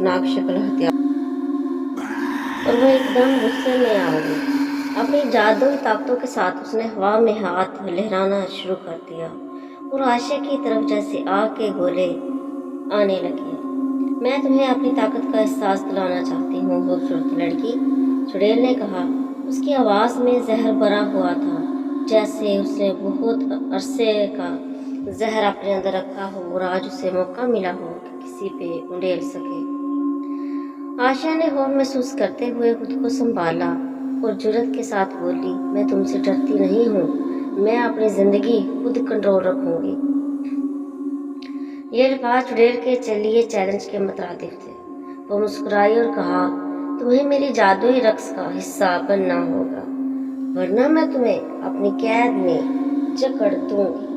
खौफनाक शक्ल हथियार और वो एकदम गुस्से में आ गई। अपनी जादुई ताकतों के साथ उसने हवा में हाथ लहराना शुरू कर दिया और आशा की तरफ जैसे आग के गोले आने लगे। मैं तुम्हें अपनी ताकत का एहसास दिलाना चाहती हूँ खूबसूरत लड़की, चुड़ैल ने कहा। उसकी आवाज़ में जहर भरा हुआ था, जैसे उसने बहुत अरसे का जहर अपने अंदर रखा हो और आज उसे मौका मिला हो कि किसी पे उंडेल सके। आशा ने खौफ महसूस करते हुए खुद को संभाला और जुर्रत के साथ बोली, मैं तुमसे डरती नहीं हूँ, मैं अपनी जिंदगी खुद कंट्रोल रखूंगी। ये अल्फाज चुड़ैल के चलिए चैलेंज के मुताबिक थे। वो मुस्कुराई और कहा, तुम्हें मेरी जादुई रक्स का हिस्सा बनना होगा, वरना मैं तुम्हें अपनी कैद में जकड़ दूंगी।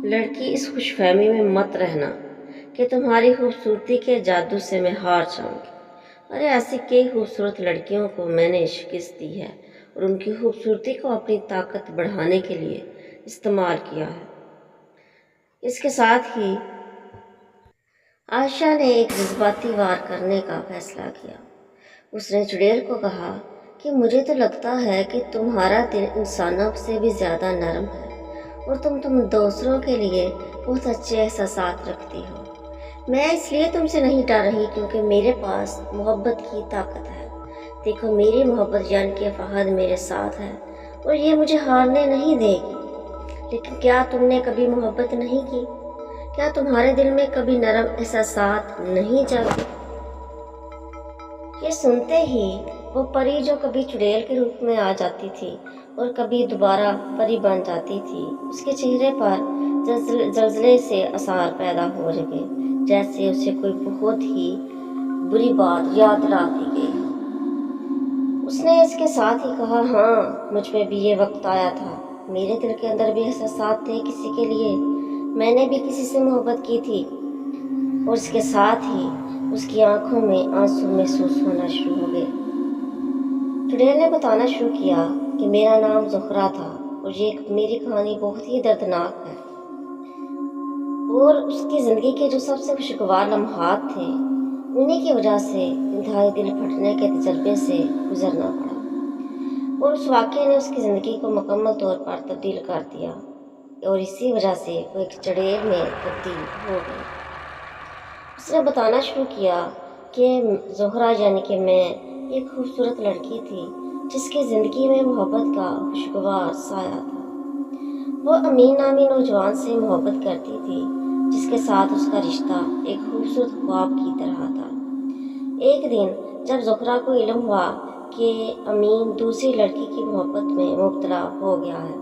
लड़की, इस खुशफहमी में मत रहना कि तुम्हारी खूबसूरती के जादू से मैं हार जाऊंगी। अरे ऐसी कई खूबसूरत लड़कियों को मैंने शिकस्त दी है और उनकी खूबसूरती को अपनी ताकत बढ़ाने के लिए इस्तेमाल किया है। इसके साथ ही आयशा ने एक जज्बाती वार करने का फैसला किया। उसने चुड़ैल को कहा कि मुझे तो लगता है कि तुम्हारा दिल इंसानों से भी ज़्यादा नरम है और तुम दूसरों के लिए बहुत अच्छे एहसास रखती हो। मैं इसलिए तुमसे नहीं डर रही क्योंकि मेरे पास मोहब्बत की ताकत है। देखो, मेरी मोहब्बत यानी कि फहद मेरे साथ है और ये मुझे हारने नहीं देगी। लेकिन क्या तुमने कभी मोहब्बत नहीं की? क्या तुम्हारे दिल में कभी नरम एहसास नहीं जागे? ये सुनते ही वो परी, जो कभी चुड़ैल के रूप में आ जाती थी और कभी दोबारा परी बन जाती थी, उसके चेहरे पर जलजले से आसार पैदा हो गए, जैसे उसे कोई बहुत ही बुरी बात याद दिला दी गई। उसने इसके साथ ही कहा, हाँ, मुझ में भी ये वक्त आया था, मेरे दिल के अंदर भी एहसास थे किसी के लिए, मैंने भी किसी से मोहब्बत की थी। और इसके साथ ही उसकी आंखों में आंसू महसूस होना शुरू हो गए। चुड़ैल ने बताना शुरू किया कि मेरा नाम ज़ुहरा था और ये मेरी कहानी बहुत ही दर्दनाक है और उसकी ज़िंदगी के जो सबसे खुशगवार लम्हात थे, उन्हीं की वजह से इंतहाई दिल फटने के तजर्बे से गुजरना पड़ा और उस वाक़े ने उसकी ज़िंदगी को मुकम्मल तौर पर तब्दील कर दिया और इसी वजह से वो एक चुड़ैल में तब्दील हो गई। उसने बताना शुरू किया कि ज़ुहरा यानी कि मैं एक खूबसूरत लड़की थी जिसकी ज़िंदगी में मोहब्बत का खुशगवार साया था। वो अमीन नामी नौजवान से मोहब्बत करती थी जिसके साथ उसका रिश्ता एक खूबसूरत ख्वाब की तरह था। एक दिन जब ज़ुहरा को इल्म हुआ कि अमीन दूसरी लड़की की मोहब्बत में मुब्तला हो गया है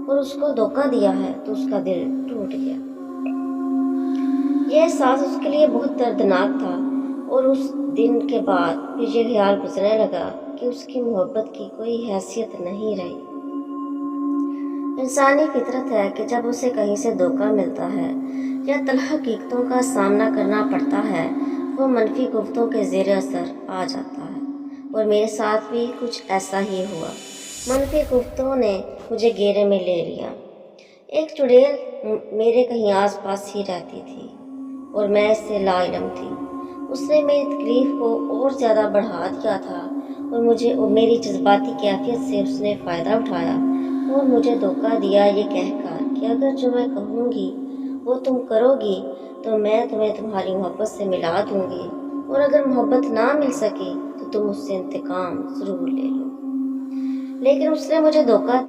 और उसको धोखा दिया है, तो उसका दिल टूट गया। यह एहसास उसके लिए बहुत दर्दनाक था और उस दिन के बाद फिर ये ख्याल गुजरने लगा कि उसकी मोहब्बत की कोई हैसियत नहीं रही। इंसानी फितरत है कि जब उसे कहीं से धोखा मिलता है या तलख हकीकतों का सामना करना पड़ता है, वो मनफी गुफ्तों के ज़ेर असर आ जाता है और मेरे साथ भी कुछ ऐसा ही हुआ। मनफी गुफ्तों ने मुझे घेरे में ले लिया। एक चुड़ैल मेरे कहीं आस पास ही रहती थी और मैं इससे लाइलम थी। उसने मेरी तकलीफ़ को और ज़्यादा बढ़ा दिया था और मेरी जज्बाती कैफियत से उसने फ़ायदा उठाया और मुझे धोखा दिया ये कहकर कि अगर जो मैं कहूँगी वो तुम करोगी तो मैं तुम्हें तुम्हारी मोहब्बत से मिला दूँगी और अगर मोहब्बत ना मिल सके तो तुम उससे इंतकाम ज़रूर ले लो। लेकिन उसने मुझे धोखा